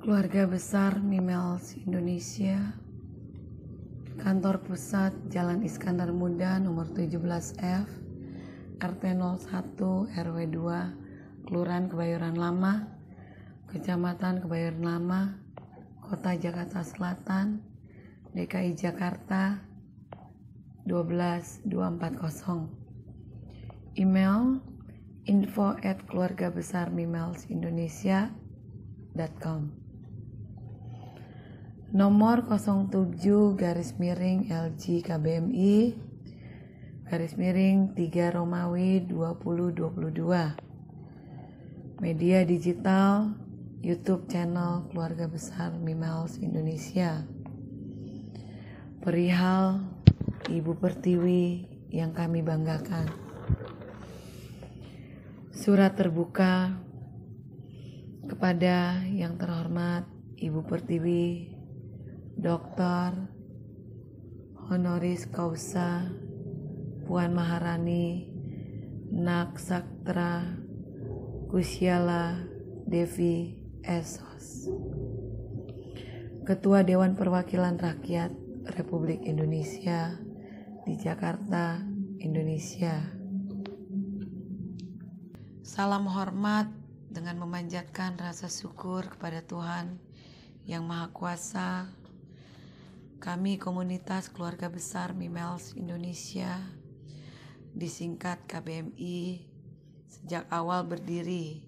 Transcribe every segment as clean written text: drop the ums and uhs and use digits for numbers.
Keluarga Besar Mimels Indonesia, Kantor Pusat Jalan Iskandar Muda nomor 17F, RT 01 RW 2, Kelurahan Kebayoran Lama, Kecamatan Kebayoran Lama, Kota Jakarta Selatan, DKI Jakarta 12240. Email info@keluargabesarmimelsindonesia.com. Nomor 07/LG KBMI /3 Romawi 2022. Media digital YouTube channel Keluarga Besar Mimels Indonesia. Perihal Ibu Pertiwi yang kami banggakan. Surat terbuka kepada yang terhormat Ibu Pertiwi Dr. Honoris Causa Puan Maharani Naksatra Kusyala Devi Esos, Ketua Dewan Perwakilan Rakyat Republik Indonesia di Jakarta, Indonesia. Salam hormat dengan memanjatkan rasa syukur kepada Tuhan Yang Maha Kuasa. Kami komunitas Keluarga Besar Mimels Indonesia, disingkat KBMI, sejak awal berdiri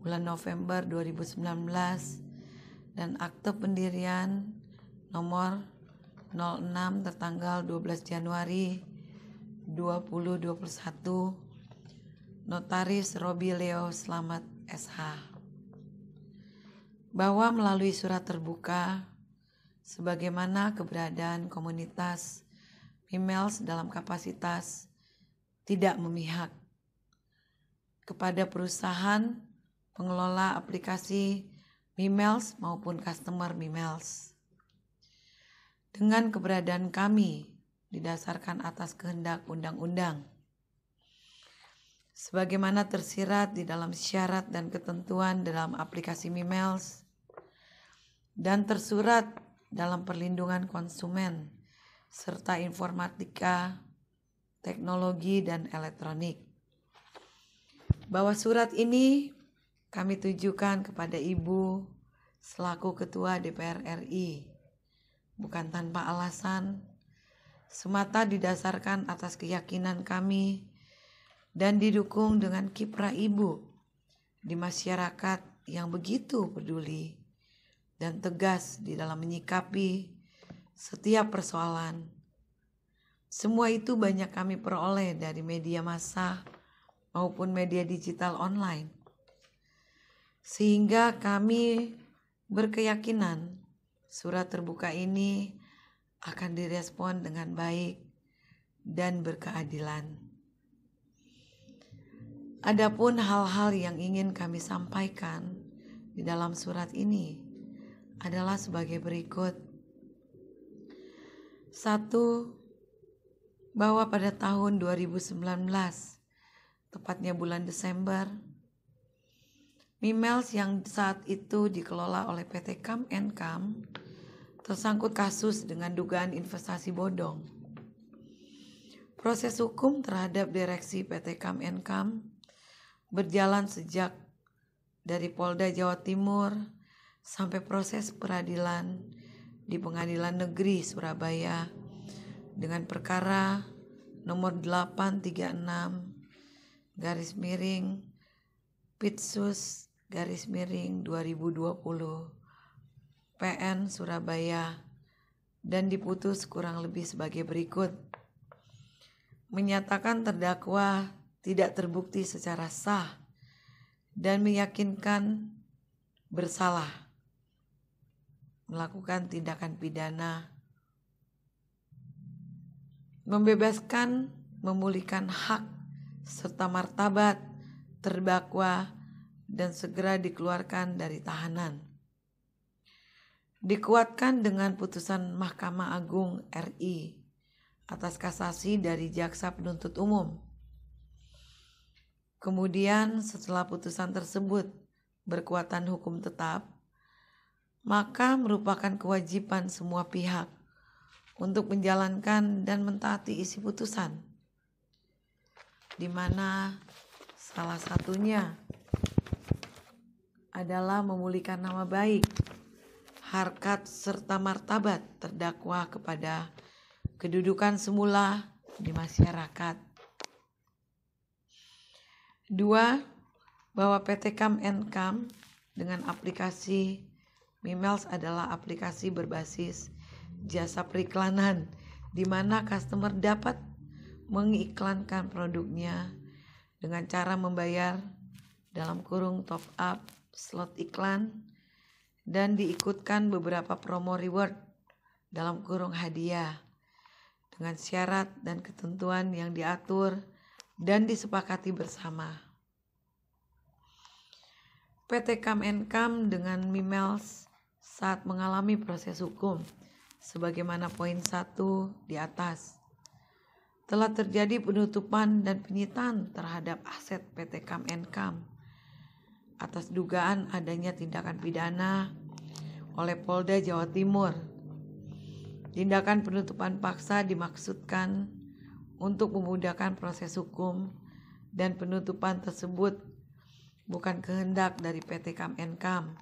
bulan November 2019 dan akte pendirian nomor 06 tertanggal 12 Januari 2021, Notaris Robi Leo Slamet SH. Bahwa melalui surat terbuka, sebagaimana keberadaan komunitas Mimels dalam kapasitas tidak memihak kepada perusahaan pengelola aplikasi Mimels maupun customer Mimels. Dengan keberadaan kami didasarkan atas kehendak undang-undang, sebagaimana tersirat di dalam syarat dan ketentuan dalam aplikasi Mimels dan tersurat dalam perlindungan konsumen serta informatika, teknologi, dan elektronik. Bahwa surat ini kami tujukan kepada Ibu selaku Ketua DPR RI, bukan tanpa alasan, semata didasarkan atas keyakinan kami dan didukung dengan kiprah Ibu di masyarakat yang begitu peduli dan tegas di dalam menyikapi setiap persoalan. Semua itu banyak kami peroleh dari media massa maupun media digital online. Sehingga kami berkeyakinan surat terbuka ini akan direspon dengan baik dan berkeadilan. Adapun hal-hal yang ingin kami sampaikan di dalam surat ini adalah sebagai berikut. 1. Bahwa pada tahun 2019, tepatnya bulan Desember, Mimels yang saat itu dikelola oleh PT Kam & Kam tersangkut kasus dengan dugaan investasi bodong. Proses hukum terhadap direksi PT Kam & Kam berjalan sejak dari Polda Jawa Timur sampai proses peradilan di Pengadilan Negeri Surabaya dengan perkara nomor 836/Pitsus/2020 PN Surabaya dan diputus kurang lebih sebagai berikut. Menyatakan terdakwa tidak terbukti secara sah dan meyakinkan bersalah melakukan tindakan pidana, membebaskan, memulihkan hak serta martabat terdakwa dan segera dikeluarkan dari tahanan. Dikuatkan dengan putusan Mahkamah Agung RI atas kasasi dari Jaksa Penuntut Umum. Kemudian setelah putusan tersebut berkekuatan hukum tetap, maka merupakan kewajiban semua pihak untuk menjalankan dan mentaati isi putusan, di mana salah satunya adalah memulihkan nama baik, harkat serta martabat terdakwa kepada kedudukan semula di masyarakat. 2. Bahwa PT Kam & Kam dengan aplikasi Mimels adalah aplikasi berbasis jasa periklanan, di mana customer dapat mengiklankan produknya dengan cara membayar dalam kurung top up slot iklan dan diikutkan beberapa promo reward dalam kurung hadiah dengan syarat dan ketentuan yang diatur dan disepakati bersama. PT Kam & Kam dengan Mimels saat mengalami proses hukum sebagaimana poin 1 di atas. Telah terjadi penutupan dan penyitaan terhadap aset PT Kam & Kam atas dugaan adanya tindakan pidana oleh Polda Jawa Timur. Tindakan penutupan paksa dimaksudkan untuk memudahkan proses hukum dan penutupan tersebut bukan kehendak dari PT Kam & Kam,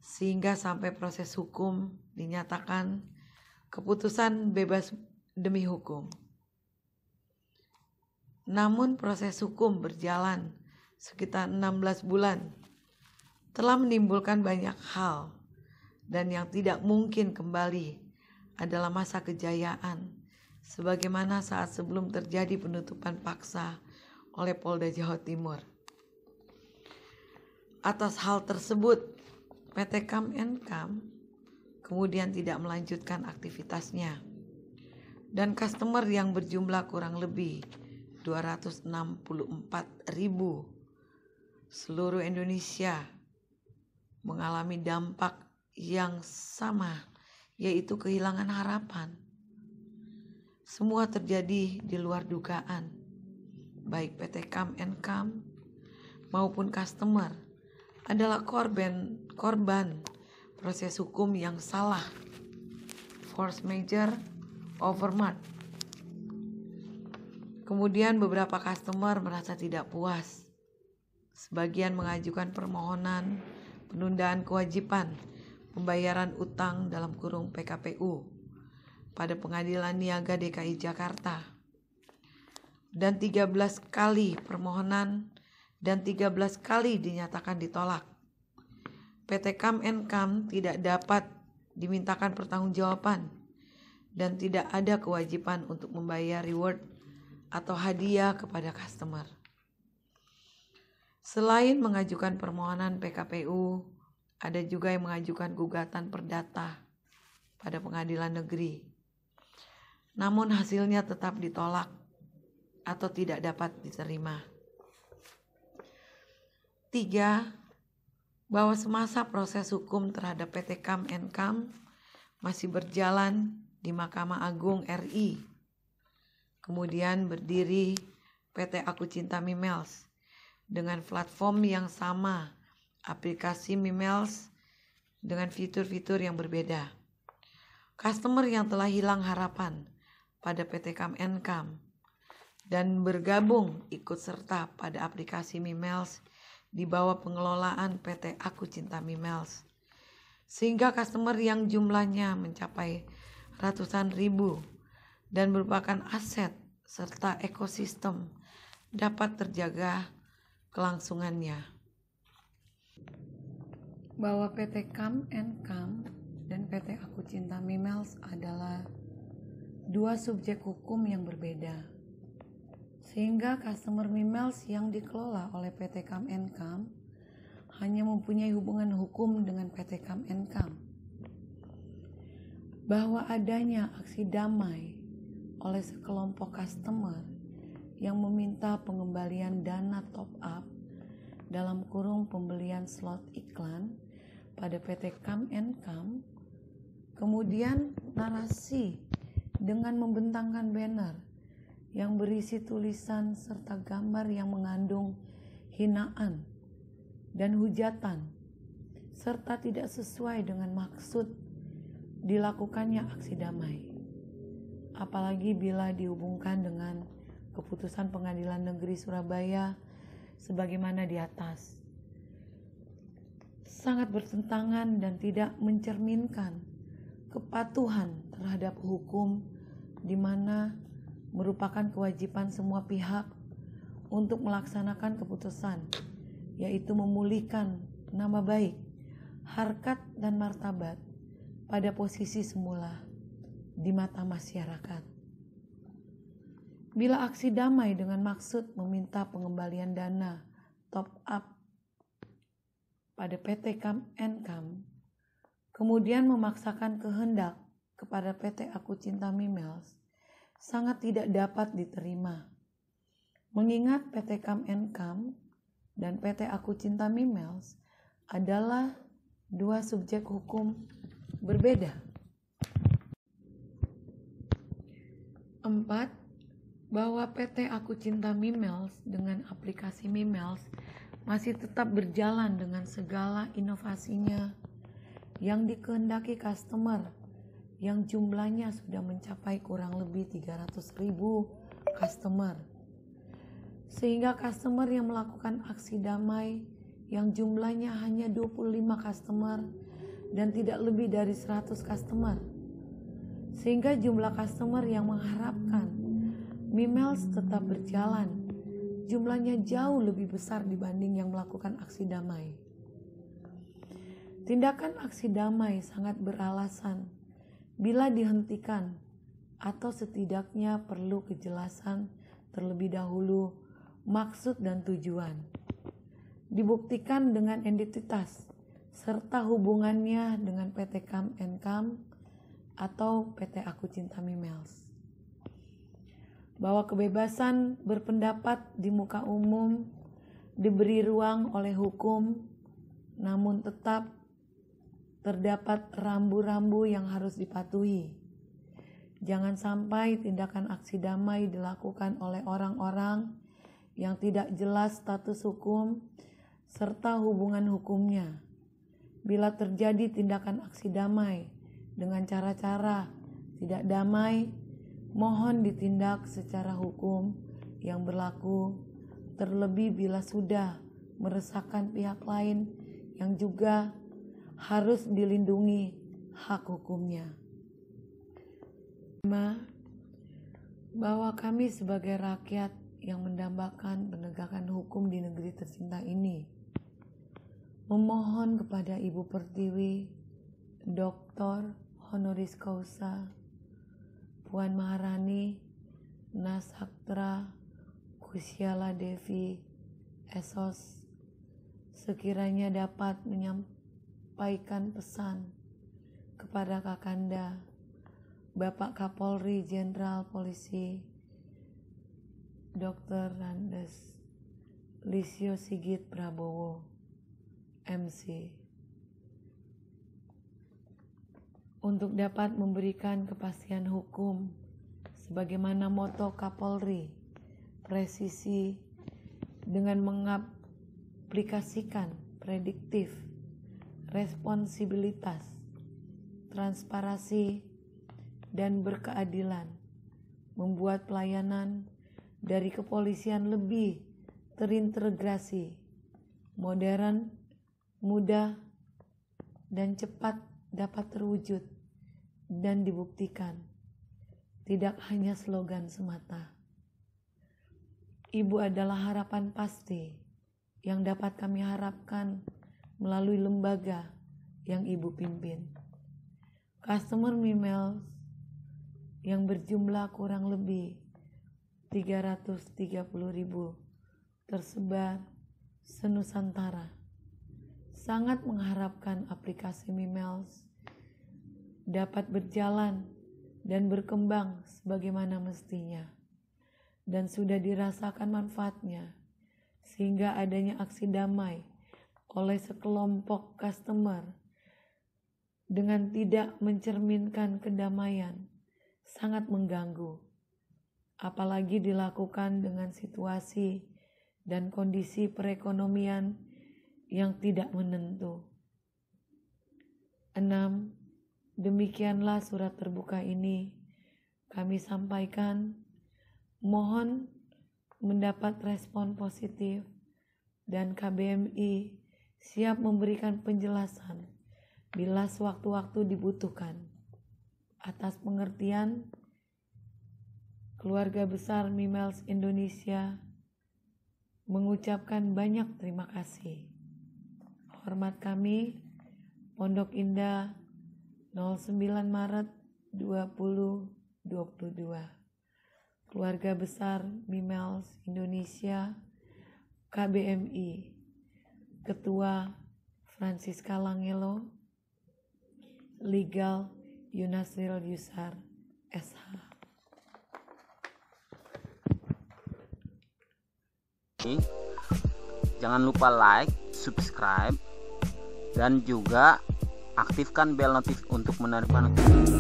sehingga sampai proses hukum dinyatakan keputusan bebas demi hukum. Namun proses hukum berjalan sekitar 16 bulan, telah menimbulkan banyak hal, dan yang tidak mungkin kembali adalah masa kejayaan, sebagaimana saat sebelum terjadi penutupan paksa oleh Polda Jawa Timur. Atas hal tersebut, PT Kam & Kam kemudian tidak melanjutkan aktivitasnya, dan customer yang berjumlah kurang lebih 264.000 seluruh Indonesia mengalami dampak yang sama, yaitu kehilangan harapan. Semua terjadi di luar dugaan, baik PT Kam & Kam maupun customer adalah korban proses hukum yang salah, force major overmart. Kemudian beberapa customer merasa tidak puas. Sebagian mengajukan permohonan penundaan kewajiban pembayaran utang dalam kurung PKPU pada Pengadilan Niaga DKI Jakarta. Dan 13 kali permohonan dan 13 kali dinyatakan ditolak. PT Kam & Kam tidak dapat dimintakan pertanggungjawaban dan tidak ada kewajiban untuk membayar reward atau hadiah kepada customer. Selain mengajukan permohonan PKPU, ada juga yang mengajukan gugatan perdata pada pengadilan negeri. Namun hasilnya tetap ditolak atau tidak dapat diterima. 3. Bahwa semasa proses hukum terhadap PT Kam & Kam masih berjalan di Mahkamah Agung RI. Kemudian berdiri PT Aku Cinta Mimels dengan platform yang sama, aplikasi Mimels dengan fitur-fitur yang berbeda. Customer yang telah hilang harapan pada PT Kam & Kam dan bergabung ikut serta pada aplikasi Mimels di bawah pengelolaan PT Aku Cinta Mimels, sehingga customer yang jumlahnya mencapai ratusan ribu dan merupakan aset serta ekosistem dapat terjaga kelangsungannya. Bahwa PT Kam & Kam dan PT Aku Cinta Mimels adalah dua subjek hukum yang berbeda, sehingga customer Mimels yang dikelola oleh PT Kam & Kam hanya mempunyai hubungan hukum dengan PT Kam & Kam. Bahwa adanya aksi damai oleh sekelompok customer yang meminta pengembalian dana top up dalam kurung pembelian slot iklan pada PT Kam & Kam, kemudian narasi dengan membentangkan banner yang berisi tulisan serta gambar yang mengandung hinaan dan hujatan, serta tidak sesuai dengan maksud dilakukannya aksi damai. Apalagi bila dihubungkan dengan keputusan Pengadilan Negeri Surabaya sebagaimana di atas. Sangat bertentangan dan tidak mencerminkan kepatuhan terhadap hukum, di mana merupakan kewajiban semua pihak untuk melaksanakan keputusan, yaitu memulihkan nama baik, harkat dan martabat pada posisi semula di mata masyarakat. Bila aksi damai dengan maksud meminta pengembalian dana top up pada PT KAM NKAM, kemudian memaksakan kehendak kepada PT Aku Cinta Mimiles, sangat tidak dapat diterima. Mengingat PT KAM NKAM dan PT Aku Cinta Mimiles adalah dua subjek hukum berbeda. 4. Bahwa PT Aku Cinta Mimiles dengan aplikasi Mimiles masih tetap berjalan dengan segala inovasinya yang dikehendaki customer, yang jumlahnya sudah mencapai kurang lebih 300.000 customer. Sehingga customer yang melakukan aksi damai yang jumlahnya hanya 25 customer dan tidak lebih dari 100 customer. Sehingga jumlah customer yang mengharapkan Mimiles tetap berjalan jumlahnya jauh lebih besar dibanding yang melakukan aksi damai. Tindakan aksi damai sangat beralasan bila dihentikan, atau setidaknya perlu kejelasan terlebih dahulu maksud dan tujuan. Dibuktikan dengan identitas serta hubungannya dengan PT KAM NKAM atau PT Aku Cinta Mimiles. Bahwa kebebasan berpendapat di muka umum diberi ruang oleh hukum, namun tetap terdapat rambu-rambu yang harus dipatuhi. Jangan sampai tindakan aksi damai dilakukan oleh orang-orang yang tidak jelas status hukum serta hubungan hukumnya. Bila terjadi tindakan aksi damai dengan cara-cara tidak damai, mohon ditindak secara hukum yang berlaku, terlebih bila sudah meresahkan pihak lain yang juga harus dilindungi hak hukumnya. 5. Bahwa kami sebagai rakyat yang mendambakan penegakan hukum di negeri tercinta ini memohon kepada Ibu Pertiwi, Dr. Honoris Causa Puan Maharani Nasaktra Kusyala Devi Esos, sekiranya dapat menyampaikan pesan kepada Kakanda Bapak Kapolri Jenderal Polisi Dr. Andes Listio Sigit Prabowo MC, untuk dapat memberikan kepastian hukum sebagaimana moto Kapolri, presisi dengan mengaplikasikan prediktif, responsibilitas, transparansi, dan berkeadilan, membuat pelayanan dari kepolisian lebih terintegrasi, modern, mudah, dan cepat dapat terwujud dan dibuktikan, tidak hanya slogan semata. Ibu adalah harapan pasti yang dapat kami harapkan melalui lembaga yang Ibu pimpin. Customer Mimiles yang berjumlah kurang lebih 330.000 tersebar senusantara sangat mengharapkan aplikasi Mimiles dapat berjalan dan berkembang sebagaimana mestinya, dan sudah dirasakan manfaatnya, sehingga adanya aksi damai oleh sekelompok customer dengan tidak mencerminkan kedamaian sangat mengganggu, apalagi dilakukan dengan situasi dan kondisi perekonomian yang tidak menentu. 6. Demikianlah surat terbuka ini kami sampaikan. Mohon mendapat respon positif dan KBMI siap memberikan penjelasan bila sewaktu-waktu dibutuhkan. Atas pengertian, keluarga besar Mimels Indonesia mengucapkan banyak terima kasih. Hormat kami, Pondok Indah, 09 Maret 2022. Keluarga besar Mimels Indonesia, KBMI, Ketua Francisca Langelo, Legal Yunasril Yusar, SH. Jangan lupa like, subscribe, dan juga aktifkan bel notif untuk menerima notifikasi.